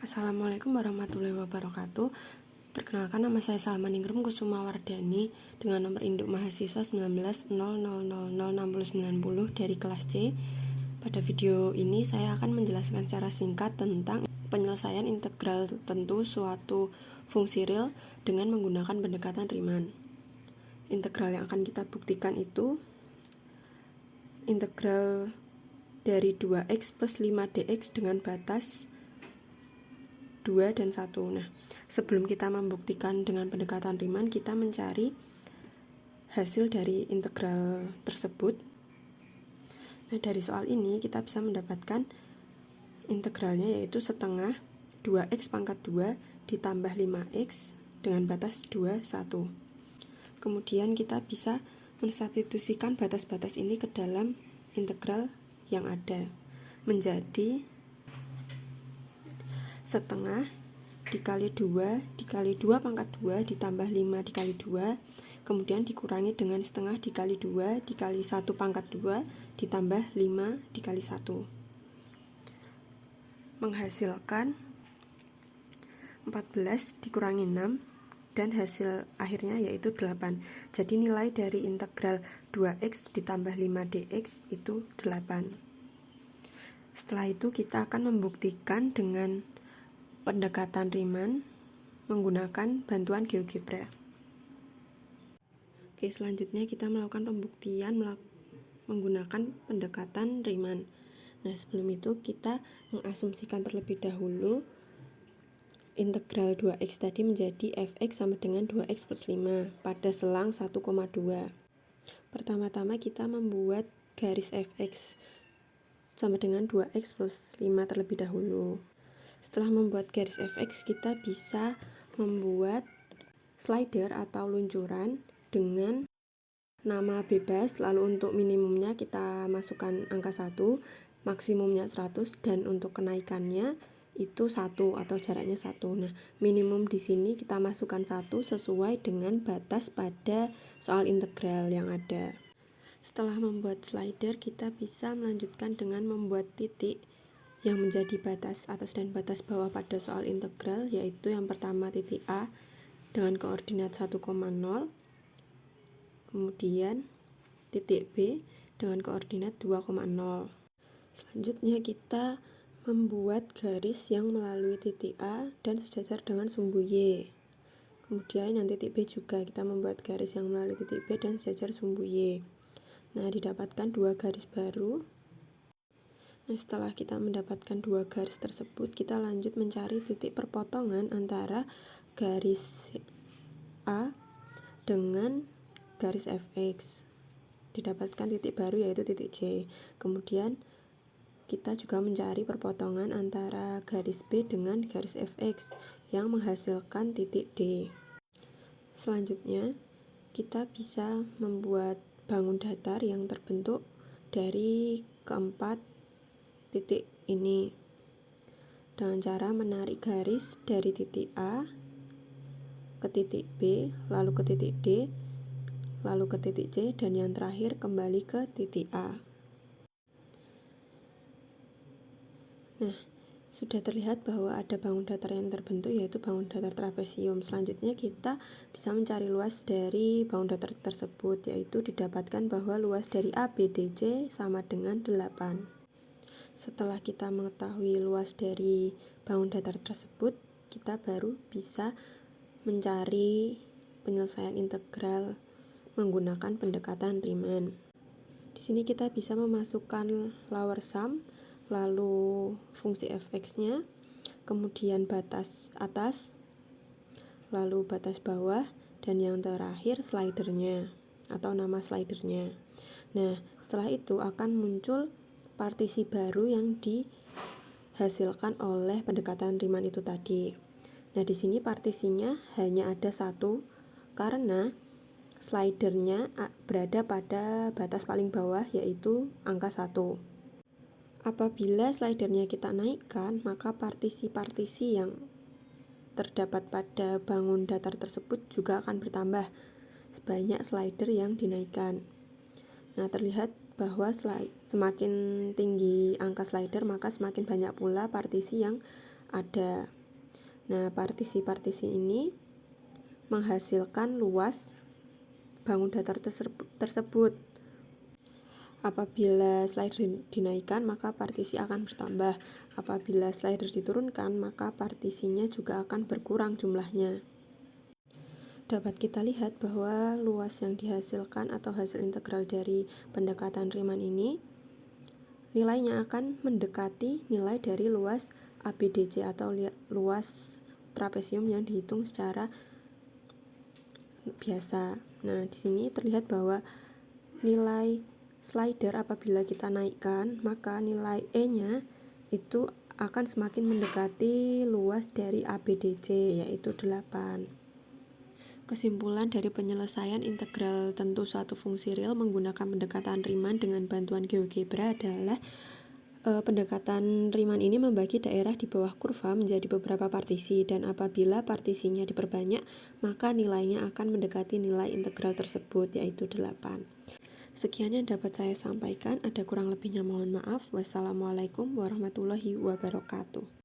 Assalamualaikum warahmatullahi wabarakatuh. Perkenalkan, nama saya Salma Ningrum Kusuma Wardani dengan nomor induk mahasiswa 19.00006090 dari kelas C. Pada video ini saya akan menjelaskan secara singkat tentang penyelesaian integral tertentu suatu fungsi real dengan menggunakan pendekatan Riemann. Integral yang akan kita buktikan itu integral dari 2x plus 5dx dengan batas 2 dan 1. Nah, sebelum kita membuktikan dengan pendekatan Riemann, kita mencari hasil dari integral tersebut. Nah, dari soal ini kita bisa mendapatkan integralnya, yaitu setengah 2x pangkat 2 ditambah 5x dengan batas 2, 1. Kemudian kita bisa mensubstitusikan batas-batas ini ke dalam integral yang ada, menjadi setengah dikali 2 dikali 2 pangkat 2 ditambah 5 dikali 2, kemudian dikurangi dengan setengah dikali 2 dikali 1 pangkat 2 ditambah 5 dikali 1, menghasilkan 14 dikurangi 6, dan hasil akhirnya yaitu 8. Jadi nilai dari integral 2x ditambah 5dx itu 8. Setelah itu kita akan membuktikan dengan pendekatan Riemann menggunakan bantuan GeoGebra. Oke, selanjutnya kita melakukan pembuktian menggunakan pendekatan Riemann. Nah, sebelum itu kita mengasumsikan terlebih dahulu integral 2x tadi menjadi fx sama dengan 2x plus 5 pada selang 1,2. Pertama-tama kita membuat garis fx sama dengan 2x plus 5 terlebih dahulu. Setelah membuat garis fx, kita bisa membuat slider atau luncuran dengan nama bebas, lalu untuk minimumnya kita masukkan angka 1, maksimumnya 100, dan untuk kenaikannya itu 1 atau jaraknya 1. Nah, minimum di sini kita masukkan 1 sesuai dengan batas pada soal integral yang ada. Setelah membuat slider, kita bisa melanjutkan dengan membuat titik yang menjadi batas atas dan batas bawah pada soal integral, yaitu yang pertama titik A dengan koordinat 1,0, kemudian titik B dengan koordinat 2,0. Selanjutnya kita membuat garis yang melalui titik A dan sejajar dengan sumbu Y. Kemudian yang titik B juga kita membuat garis yang melalui titik B dan sejajar sumbu Y. Nah, didapatkan dua garis baru. Nah, setelah kita mendapatkan dua garis tersebut, kita lanjut mencari titik perpotongan antara garis A dengan garis fx. Didapatkan titik baru yaitu titik C. Kemudian kita juga mencari perpotongan antara garis B dengan garis fx yang menghasilkan titik D. Selanjutnya, kita bisa membuat bangun datar yang terbentuk dari keempat titik ini dengan cara menarik garis dari titik A ke titik B, lalu ke titik D, lalu ke titik C, dan yang terakhir kembali ke titik A. Nah, sudah terlihat bahwa ada bangun datar yang terbentuk, yaitu bangun datar trapesium. Selanjutnya kita bisa mencari luas dari bangun datar tersebut, yaitu didapatkan bahwa luas dari ABDC sama dengan 8. Setelah kita mengetahui luas dari bangun datar tersebut, kita baru bisa mencari penyelesaian integral menggunakan pendekatan Riemann. Di sini kita bisa memasukkan lower sum, lalu fungsi fx-nya, kemudian batas atas, lalu batas bawah, dan yang terakhir slidernya atau nama slidernya. Nah, setelah itu akan muncul partisi baru yang dihasilkan oleh pendekatan Riemann itu tadi. Nah, di sini partisinya hanya ada satu karena slidernya berada pada batas paling bawah, yaitu angka 1. Apabila slidernya kita naikkan, maka partisi-partisi yang terdapat pada bangun datar tersebut juga akan bertambah sebanyak slider yang dinaikkan. Nah, terlihat bahwa semakin tinggi angka slider, maka semakin banyak pula partisi yang ada. Nah, partisi-partisi ini menghasilkan luas bangun datar tersebut. Apabila slider dinaikkan, maka partisi akan bertambah. Apabila slider diturunkan, maka partisinya juga akan berkurang jumlahnya. Dapat kita lihat bahwa luas yang dihasilkan atau hasil integral dari pendekatan Riemann ini nilainya akan mendekati nilai dari luas ABDC atau luas trapesium yang dihitung secara biasa. Nah, di sini terlihat bahwa nilai slider apabila kita naikkan, maka nilai E-nya itu akan semakin mendekati luas dari ABDC, yaitu 8. Kesimpulan dari penyelesaian integral tentu suatu fungsi real menggunakan pendekatan Riemann dengan bantuan GeoGebra adalah pendekatan Riemann ini membagi daerah di bawah kurva menjadi beberapa partisi, dan apabila partisinya diperbanyak, maka nilainya akan mendekati nilai integral tersebut, yaitu 8. Sekian yang dapat saya sampaikan, ada kurang lebihnya mohon maaf. Wassalamualaikum warahmatullahi wabarakatuh.